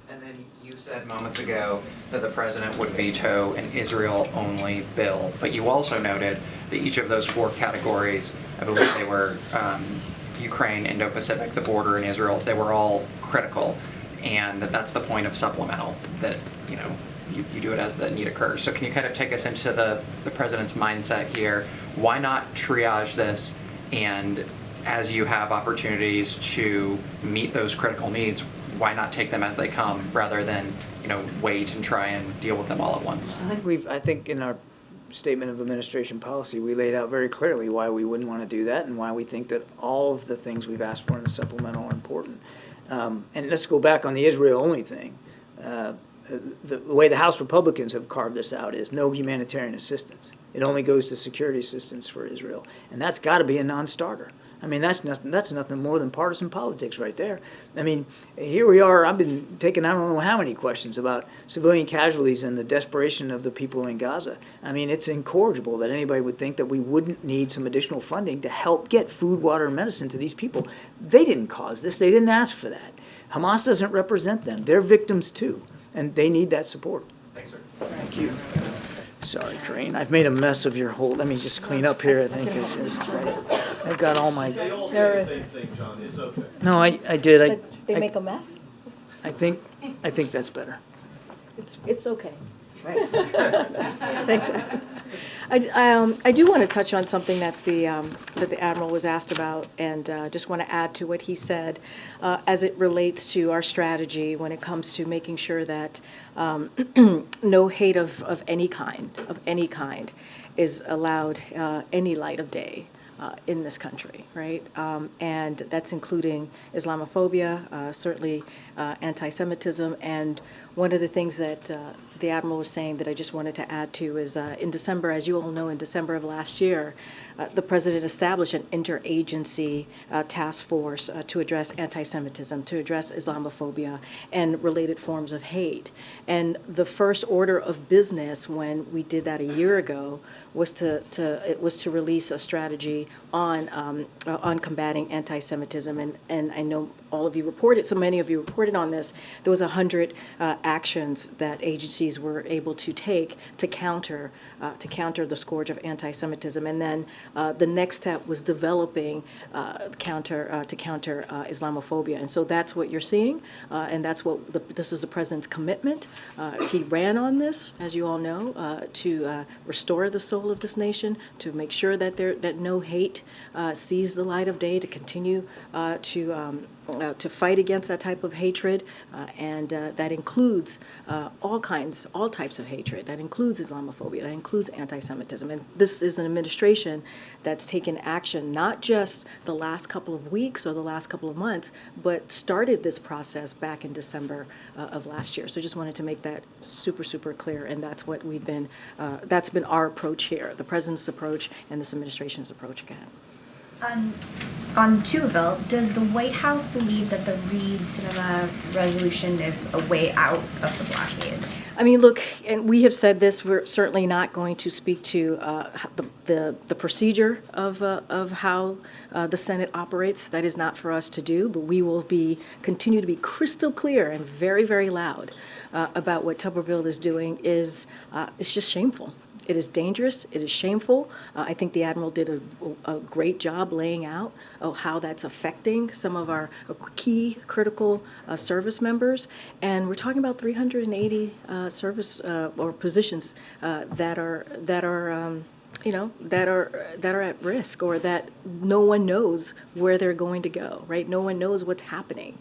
And then you said moments ago that the president would veto an Israel-only bill, but you also noted that each of those 4 categories, I believe they were Ukraine, Indo-Pacific, the border, and Israel, they were all critical, and that's the point of supplemental, that you do it as the need occurs. So can you kind of take us into the president's mindset here? Why not triage this, and as you have opportunities to meet those critical needs, why not take them as they come rather than wait and try and deal with them all at once? I think in our statement of administration policy, we laid out very clearly why we wouldn't want to do that and why we think that all of the things we've asked for in the supplemental are important. And let's go back on the Israel-only thing. The way the House Republicans have carved this out is no humanitarian assistance. It only goes to security assistance for Israel. And that's got to be a non-starter. I mean, that's nothing more than partisan politics right there. I mean, here we are. I've been taking I don't know how many questions about civilian casualties and the desperation of the people in Gaza. I mean, it's incorrigible that anybody would think that we wouldn't need some additional funding to help get food, water, and medicine to these people. They didn't cause this. They didn't ask for that. Hamas doesn't represent them. They're victims too, and they need that support. Thanks, sir. Thank you. Sorry, Corinne. I've made a mess of your whole. Let me just clean up here. I think it's right. I've got all my. They all say the same thing, John. It's okay. No, I did. They make a mess? I think that's better. It's okay. Right. Thanks. I do want to touch on something that the Admiral was asked about, and just want to add to what he said as it relates to our strategy when it comes to making sure that no hate of any kind is allowed any light of day in this country, right? And that's including Islamophobia, certainly anti-Semitism, and one of the things that the Admiral was saying that I just wanted to add to is in December, as you all know, in December of last year, the President established an interagency task force to address anti-Semitism, to address Islamophobia and related forms of hate. And the first order of business when we did that a year ago was to release a strategy on combating anti-Semitism. And I know all of you reported, so many of you reported on this. There was 100 actions that agencies were able to take to counter the scourge of anti-Semitism. And then the next step was developing to counter Islamophobia. And so that's what you're seeing, and that's what this is the President's commitment. He ran on this, as you all know, to restore the soul of this nation, to make sure that no hate sees the light of day, to continue to fight against that type of hatred, and that includes all types of hatred. That includes Islamophobia. That includes anti-Semitism. And this is an administration that's taken action not just the last couple of weeks or the last couple of months, but started this process back in December of last year. So just wanted to make that super, super clear. And that's what we've been. That's been our approach here, the President's approach and this administration's approach again. On Tuvalu, does the White House believe that the Reid-Sinema resolution is a way out of the blockade? I mean, look, and we have said this, we're certainly not going to speak to the procedure of how the Senate operates. That is not for us to do, but we will continue to be crystal clear and very, very loud about what Tuberville is doing. It's just shameful. It is dangerous. It is shameful. I think the Admiral did a great job laying out how that's affecting some of our key critical service members. And we're talking about 380 service or positions that are at risk, or that no one knows where they're going to go, right? No one knows what's happening.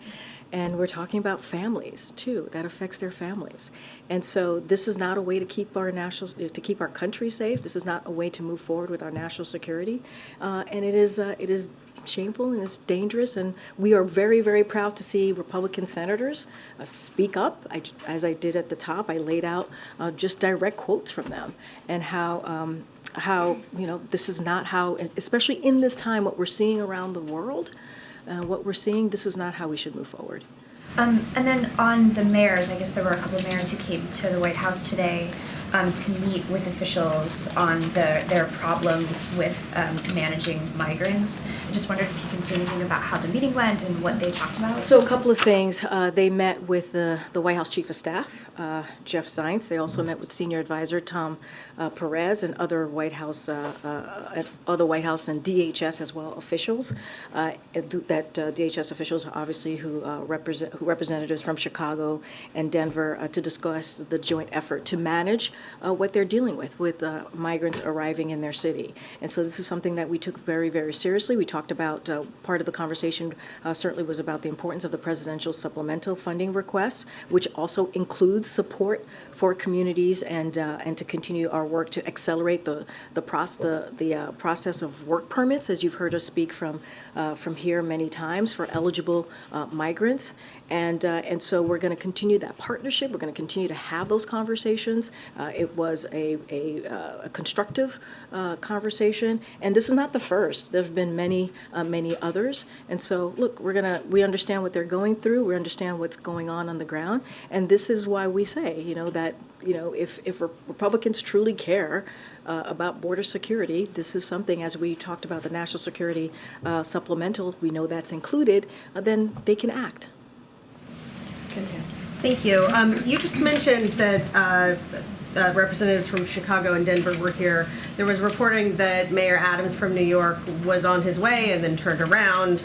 And we're talking about families too. That affects their families. And so this is not a way to keep our country safe. This is not a way to move forward with our national security. And it is shameful and it's dangerous. And we are very, very proud to see Republican senators speak up. As I did at the top, I laid out just direct quotes from them and how this is not how, especially in this time, what we're seeing around the world. This is not how we should move forward. And then on the mayors, I guess there were a couple of mayors who came to the White House today to meet with officials on their problems with managing migrants. I just wondered if you can say anything about how the meeting went and what they talked about. So a couple of things. They met with the White House Chief of Staff, Jeff Zients. They also met with Senior Advisor Tom Perez and other White House and DHS as well officials. DHS officials, obviously, who representatives from Chicago and Denver to discuss the joint effort to manage what they're dealing with migrants arriving in their city. And so this is something that we took very, very seriously. We talked about, part of the conversation certainly was about the importance of the presidential supplemental funding request, which also includes support for communities and to continue our work to accelerate the process of work permits, as you've heard us speak from here many times, for eligible migrants. And so we're going to continue that partnership. We're going to continue to have those conversations. It was a constructive conversation, and this is not the first. There have been many others. And so, look, we understand what they're going through. We understand what's going on the ground, and this is why we say, that if Republicans truly care about border security, this is something, as we talked about the national security supplemental, we know that's included, then they can act. Thank you. You just mentioned that representatives from Chicago and Denver were here. There was reporting that Mayor Adams from New York was on his way and then turned around.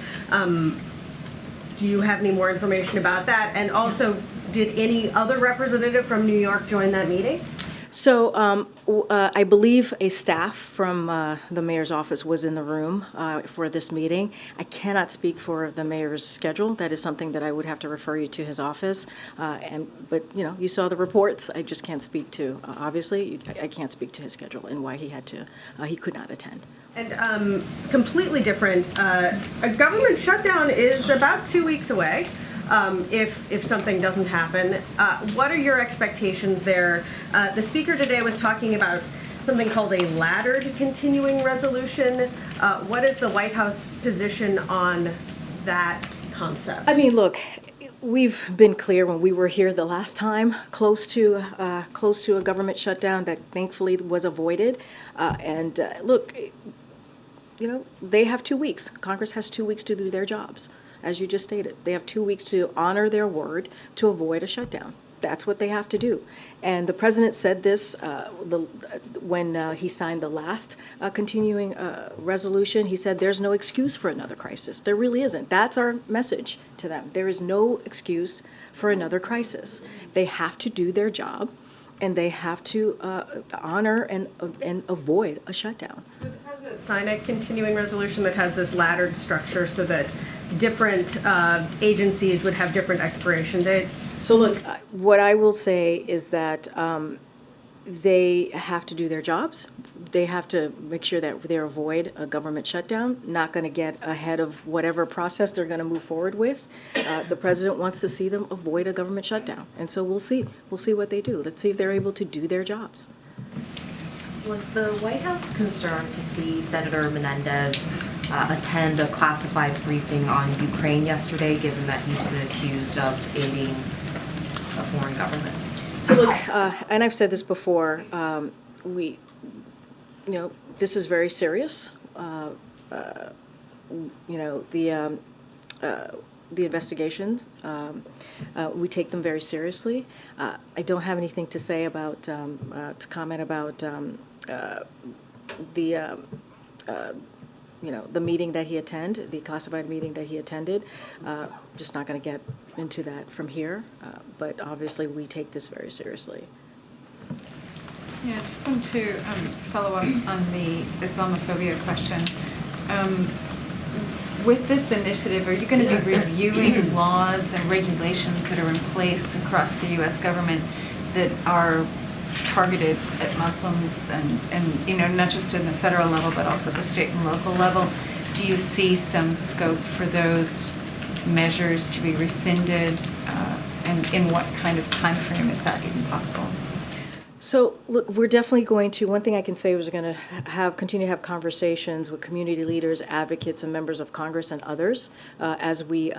Do you have any more information about that? And also, did any other representative from New York join that meeting? So I believe a staff from the mayor's office was in the room for this meeting. I cannot speak for the mayor's schedule. That is something that I would have to refer you to his office. But you saw the reports. I just can't speak to, obviously, I can't speak to his schedule and why he could not attend. And completely different, a government shutdown is about 2 weeks away. If something doesn't happen. What are your expectations there? The speaker today was talking about something called a laddered continuing resolution. What is the White House position on that concept? I mean, look, we've been clear when we were here the last time, close to a government shutdown that thankfully was avoided. Look, they have 2 weeks. Congress has 2 weeks to do their jobs. As you just stated, they have 2 weeks to honor their word to avoid a shutdown. That's what they have to do. And the president said this when he signed the last continuing resolution. He said there's no excuse for another crisis. There really isn't. That's our message to them. There is no excuse for another crisis. They have to do their job, and they have to honor and avoid a shutdown. Would the president sign a continuing resolution that has this laddered structure so that different agencies would have different expiration dates? So look, what I will say is that they have to do their jobs. They have to make sure that they avoid a government shutdown, not going to get ahead of whatever process they're going to move forward with. The president wants to see them avoid a government shutdown. And so we'll see. We'll see what they do. Let's see if they're able to do their jobs. Was the White House concerned to see Senator Menendez attend a classified briefing on Ukraine yesterday, given that he's been accused of aiding a foreign government? So look, and I've said this before, this is very serious. The investigations, we take them very seriously. I don't have anything to say about, to comment about the meeting that he attended, the classified meeting that he attended. Just not going to get into that from here, but obviously we take this very seriously. Yeah, I just want to follow up on the Islamophobia question. with this initiative, are you going to be reviewing laws and regulations that are in place across the U.S. government that are targeted at Muslims and you know, not just in the federal level, but also the state and local level? Do you see some scope for those measures to be rescinded? And in what kind of time frame is that even possible? So look, we're definitely going to, one thing I can say is we're going to continue to have conversations with community leaders, advocates, and members of Congress and others as we,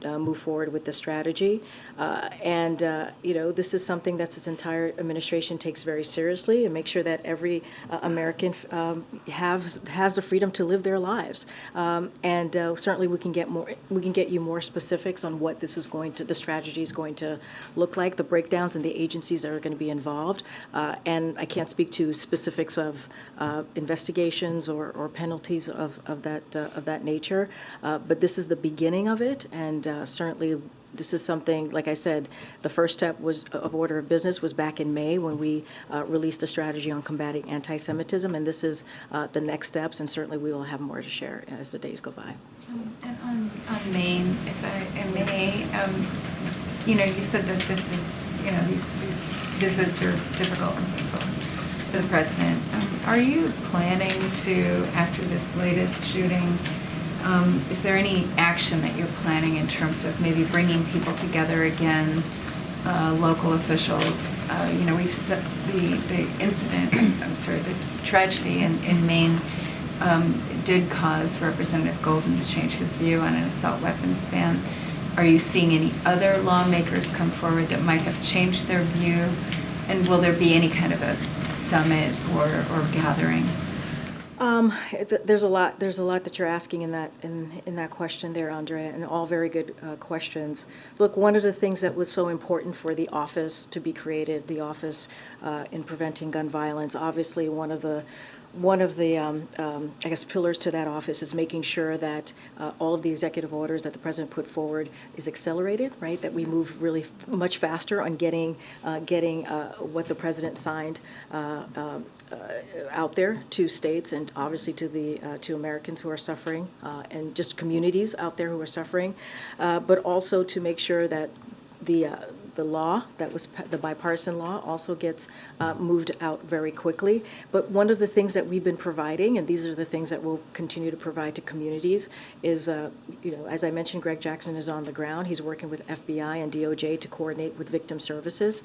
move forward with the strategy. This is something that this entire administration takes very seriously, and make sure that every American has the freedom to live their lives. Certainly we can get you more specifics on what this is going to, the strategy is going to look like, the breakdowns and the agencies that are going to be involved, and I can't speak to specifics of investigations or penalties of that nature, but this is the beginning of it, and certainly this is something, like I said, the first step of order of business was back in May when we released a strategy on combating anti-Semitism, and this is the next steps, and certainly we will have more to share as the days go by. And on Maine, if I may, you said that this is, these visits are difficult and painful for the president. Are you planning to, after this latest shooting, is there any action that you're planning in terms of maybe bringing people together again, local officials? We've set the incident, the tragedy in Maine did cause Representative Golden to change his view on an assault weapons ban. Are you seeing any other lawmakers come forward that might have changed their view? And will there be any kind of a summit or gathering? There's a lot that you're asking in that question there, Andrea, and all very good questions. Look, one of the things that was so important for the office to be created, the Office in Preventing Gun Violence, obviously one of the pillars to that office is making sure that all of the executive orders that the president put forward is accelerated, right? That we move really much faster on getting what the president signed out there to states and obviously to Americans who are suffering and just communities out there who are suffering, but also to make sure that the law that was the bipartisan law also gets moved out very quickly. But one of the things that we've been providing, and these are the things that we'll continue to provide to communities, is as I mentioned, Greg Jackson is on the ground. He's working with FBI and DOJ to coordinate with victim services,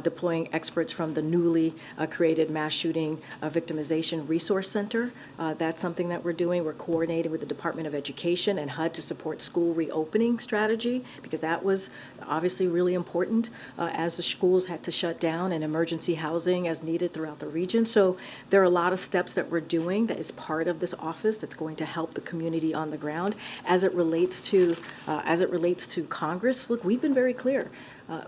deploying experts from the newly created Mass Shooting Victimization Resource Center. That's something that we're doing. We're coordinating with the Department of Education and HUD to support school reopening strategy, because that was obviously really important as the schools had to shut down, and emergency housing as needed throughout the region. So there are a lot of steps that we're doing that is part of this office that's going to help the community on the ground. As it relates to Congress, look, we've been very clear.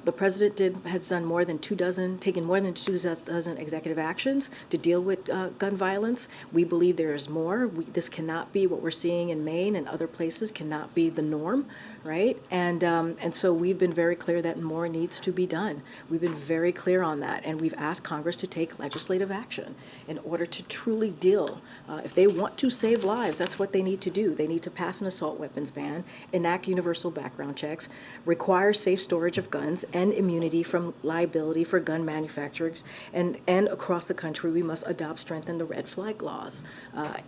The president has done taken more than 2 dozen executive actions to deal with gun violence. We believe there is more. This cannot be what we're seeing in Maine and other places, cannot be the norm, right? And so we've been very clear that more needs to be done. We've been very clear on that, and we've asked Congress to take legislative action in order to truly deal. If they want to save lives, that's what they need to do. They need to pass an assault weapons ban, enact universal background checks, require safe storage of guns, and immunity from liability for gun manufacturers, and across the country we must strengthen the red flag laws,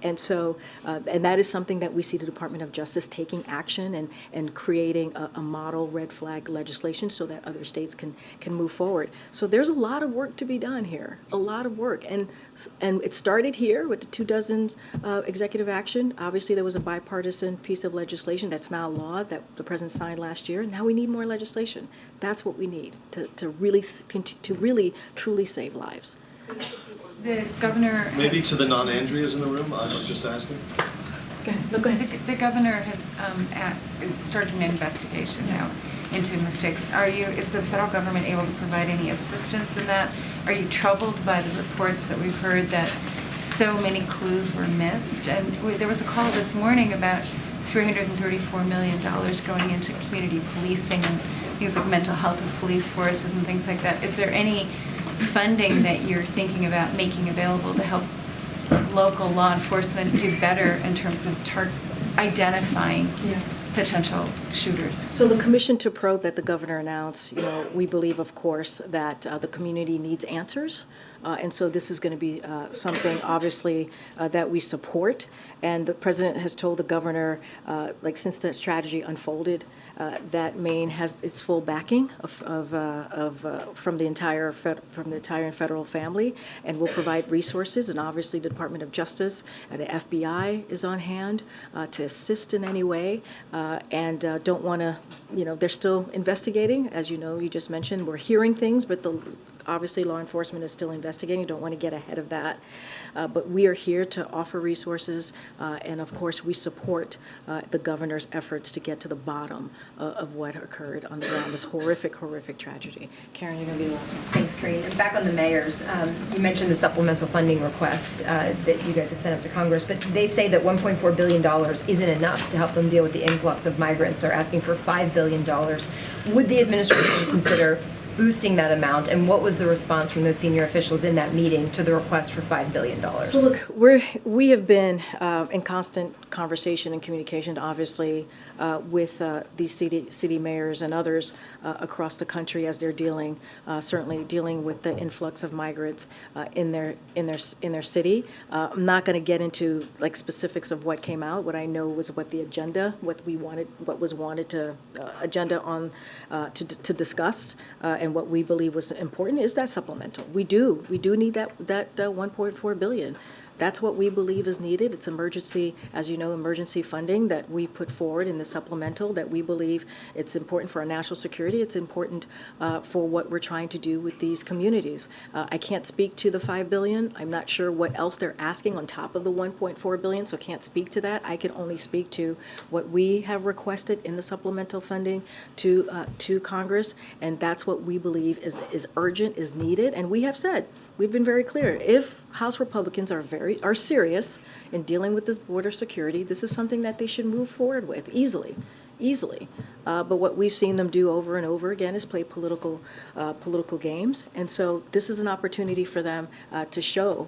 and that is something that we see the Department of Justice taking action and creating a model red flag legislation so that other states can move forward. So there's a lot of work to be done here, a lot of work, and it started here with the 2 dozen executive action. Obviously there was a bipartisan piece of legislation that's now law that the president signed last year. Now we need more legislation. That's what we need to really truly save lives. The governor Maybe to the non-Andreas in the room, I'm just asking. Go ahead. The governor has started an investigation now into mistakes. Is the federal government able to provide any assistance in that? Are you troubled by the reports that we've heard that so many clues were missed? And there was a call this morning about $334 million going into community policing and things like mental health of police forces and things like that. Is there any funding that you're thinking about making available to help local law enforcement do better in terms of identifying potential shooters? So the commission to probe that the governor announced, we believe, of course, that the community needs answers. And so this is going to be something, obviously, that we support. And the president has told the governor, since the tragedy unfolded, that Maine has its full backing from the entire federal family, and will provide resources. And obviously, the Department of Justice and the FBI is on hand to assist in any way. And don't want to, they're still investigating, as you just mentioned. We're hearing things, but obviously law enforcement is still investigating. Don't want to get ahead of that. But we are here to offer resources, and of course we support the governor's efforts to get to the bottom of what occurred on the ground, this horrific, horrific tragedy. Karen, you're going to be the last one. Thanks, Karine. And back on the mayors, you mentioned the supplemental funding request that you guys have sent up to Congress, but they say that $1.4 billion isn't enough to help them deal with the influx of migrants. They're asking for $5 billion. Would the administration consider boosting that amount, and what was the response from those senior officials in that meeting to the request for $5 billion? So look, we have been in constant conversation and communication, obviously, with these city mayors and others across the country as they're certainly dealing with the influx of migrants in their city. I'm not going to get into specifics of what came out. What I know was what the agenda, what was wanted to agenda on to discuss. And what we believe was important is that supplemental. We do need that 1.4 billion. That's what we believe is needed. It's emergency, as you know, emergency funding that we put forward in the supplemental, that we believe it's important for our national security. It's important for what we're trying to do with these communities. I can't speak to the $5 billion. I'm not sure what else they're asking on top of the $1.4 billion, so can't speak to that. I can only speak to what we have requested in the supplemental funding to Congress, and that's what we believe is urgent, is needed, and we have said. We've been very clear. If House Republicans are serious in dealing with this border security, this is something that they should move forward with easily. But what we've seen them do over and over again is play political games. And so this is an opportunity for them to show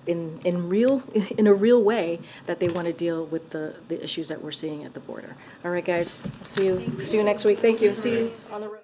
in a real way that they want to deal with the issues that we're seeing at the border. All right, guys. See you next week. Thank you. See you on the road.